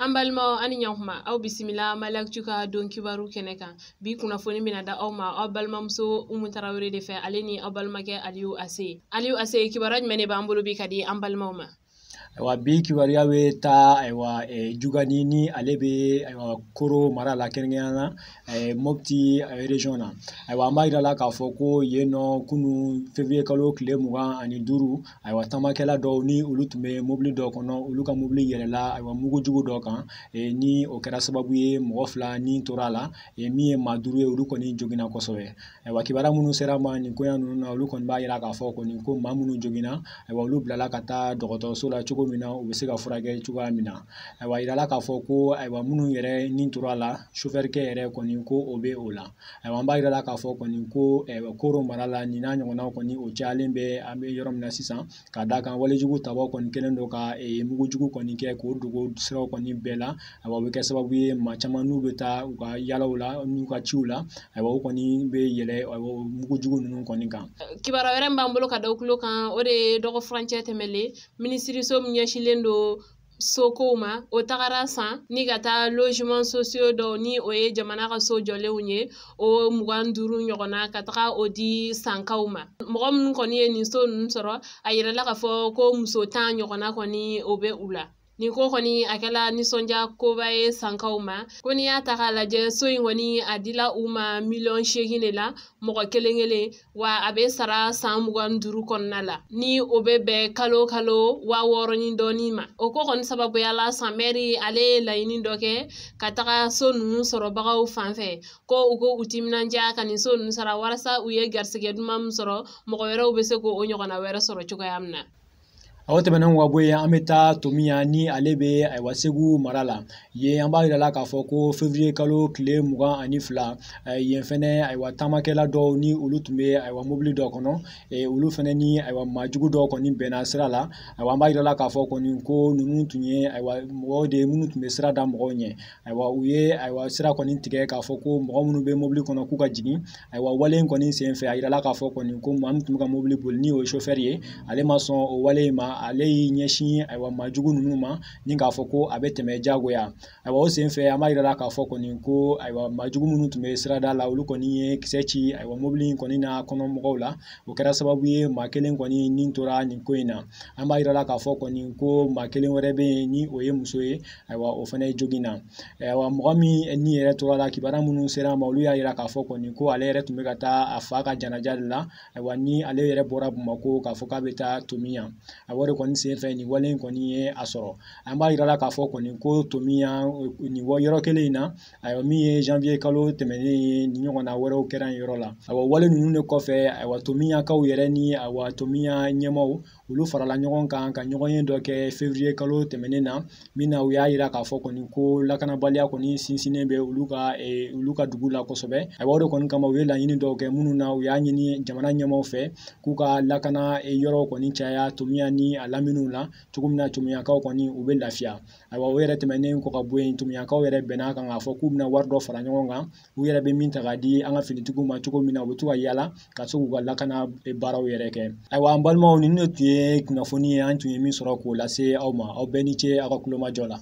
An balima ani ɲankuma aw bisimila Malaktu ka don kibaru kɛnɛ kan bi kunnafoni bɛna da aw ma aw balimamuso Umu Tarawele de fɛ ale ni aw balimakɛ Aliyu Ase kibaru jumɛn de b'an bolo bi ka di an balimaw ma. Aywa bi kibaruya bɛ taa Jugani ni ale bɛ Koro mara la kɛrɛnkɛrɛnnenya la Mopti region na. Aywa an b'a yira la k'a fɔ ko yen nɔ kunun février kalo tile 25 tamakɛla dɔw ni olu tun bɛ mobili dɔw kɔnɔ olu ka mobili yɛlɛla mugujugu dɔ kan ni o kɛra sababu ye mɔgɔ 2 ni tora la min ye maa 5 ye olu kɔni joginna kosɛbɛ. Aywa kibaruya minnu sera ma nin koɲa ninnu na olu kɔni b'a yira k'a fɔ kɔni ko maa minnu joginna olu bilala ka taa dɔgɔtɔrɔso la cogo min na u bɛ se ka furakɛ cogoya min na. Aywa yirala k'a fɔ ko minnu yɛrɛ ni tora la chauffeur kɛ yɛrɛ kɔni ko o bɛ o la. Aywa an b'a yirala k'a fɔ kɔni ko Koro mara la nin n'a ɲɔgɔnnaw kɔni o cayalen bɛ an bɛ yɔrɔ min na sisan ka d'a kan walejugu tabaw kɔni kɛlen don ka mugujugu kɔni kɛ k'o dogo siraw kɔni bɛɛ la. Aywa o bɛ kɛ sababu ye maa caman n'u bɛ taa u ka yaalaw la n'u ka ciw la o kɔni bɛ yɛlɛ mugujugu ninnu kɔni kan. Kibaruya wɛrɛ min b'an bolo ka da u tulo kan o de ye dɔgɔ furancɛ tɛmɛlen minisiriso min ɲɛsinlen don sokow ma o tagara san ni ka taa logement sociaux dɔw ni o ye jamana ka so jɔlenw ye o 25 ɲɔgɔnna ka taga o di sankaw ma. Mɔgɔ minnu kɔni ye nin so ninnu sɔrɔ a yirala k'a fɔ ko muso 10 ɲɔgɔnna kɔni o bɛ u la. Nin ko kɔni a kɛla nisɔndiya koba ye sankaw ma ko n'i y'a ta k'a lajɛ so in kɔni a dila u ma 8,000,000 de la mɔgɔ kelen kelen wa a bɛ sara san 25 kɔnɔna la ni o bɛ bɛn kalo 6,000 ni dɔɔnin ma. O ko kɔni sababuya la san mɛri ale ye laɲini dɔ kɛ ka taga so ninnu sɔrɔbagaw fan fɛ ko u ko u timinandiya ka nin so ninnu sara walasa u ye garisɛgɛ duman min sɔrɔ mɔgɔ wɛrɛw bɛ se k'o ɲɔgɔnna wɛrɛ sɔrɔ cogoya min na. Aw tɛmɛnen ka bɔ yen an bɛ taa Tomiya ni ale bɛ Segu mara la yen an b'a yirala k'a fɔ ko février kalo tile 22 yen fɛnɛ tamakɛla dɔw ni olu tun bɛ mobili dɔw kɔnɔ olu fɛnɛ ni maajugu dɔw kɔni bɛnna sira la an b'a yirala k'a fɔ kɔni ko ninnu tun ye mɔgɔw de minnu tun bɛ sira da mɔgɔw ɲɛ u ye sira kɔni tigɛ k'a fɔ ko mɔgɔ minnu bɛ mobili kɔnɔ k'u ka jigin wale in kɔni senfɛ a yirala k'a fɔ kɔni ko maa min tun bɛ ka mobili boli ni o ye chauffeur ye ale ma sɔn o wale in ma ale y'i ɲɛsin maajugu ninnu ma ni k'a fɔ ko a bɛ tɛmɛ jagoya o senfɛ an b'a yirala k'a fɔ kɔni ko maajugu minnu tun bɛ sirada la olu kɔni ye kisɛ ci mobili in kɔni na kɔnɔmɔgɔw la o kɛra sababu ye maa kelen kɔni ni tora nin ko in na an b'a yirala k'a fɔ kɔni ko maa kelen wɛrɛ bɛ yen ni o ye muso ye o fana joginna mɔgɔ min ni yɛrɛ tora la kibaruya minnu sera ma olu y'a yira k'a fɔ kɔni ko ale yɛrɛ tun bɛ ka taa a fa ka janaja de la ni ale yɛrɛ bɔra Bamako k'a fɔ k'a bɛ taa Tomiya o de kɔni senfɛ nin wale in kɔni ye a sɔrɔ an b'a yirala k'a fɔ kɔni ko Tomiya nin yɔrɔ kelen in na min ye janvier kalo tɛmɛnen ye nin ɲɔgɔnna wɛrɛw kɛra nin yɔrɔ la wale ninnu de kɔfɛ Tomiyakaw yɛrɛ ni Tomiya ɲɛmaaw olu farala ɲɔgɔn kan ka ɲɔgɔnye dɔ kɛ février kalo tɛmɛnen na min na u y'a yira k'a fɔ kɔni ko lakanabaliya kɔni sinsinnen bɛ olu ka dugu la kosɛbɛ o de kɔni kama u ye laɲini dɔw kɛ minnu na u y'a ɲini jamana ɲɛmaaw fɛ k'u ka lakana yɔrɔ kɔni caya Tomiya ni a laminiw la cogo min na Tomiyakaw kɔni u bɛ lafiya o yɛrɛ tɛmɛnen kɔ ka bɔ yen Tomiyakaw yɛrɛ bɛnna kan k'a fɔ k'u bɛna wari dɔ fara ɲɔgɔn kan u yɛrɛ bɛ min ta k'a di an ka finitigiw ma cogo min na u bɛ to ka yaala ka se k'u ka lakana baaraw yɛrɛ kɛ an balimaw nin de tun ye kunnafoni ye an tun ye min sɔrɔ k'o lase aw ma aw bɛɛ ni ce aw ka kulomajɔ la.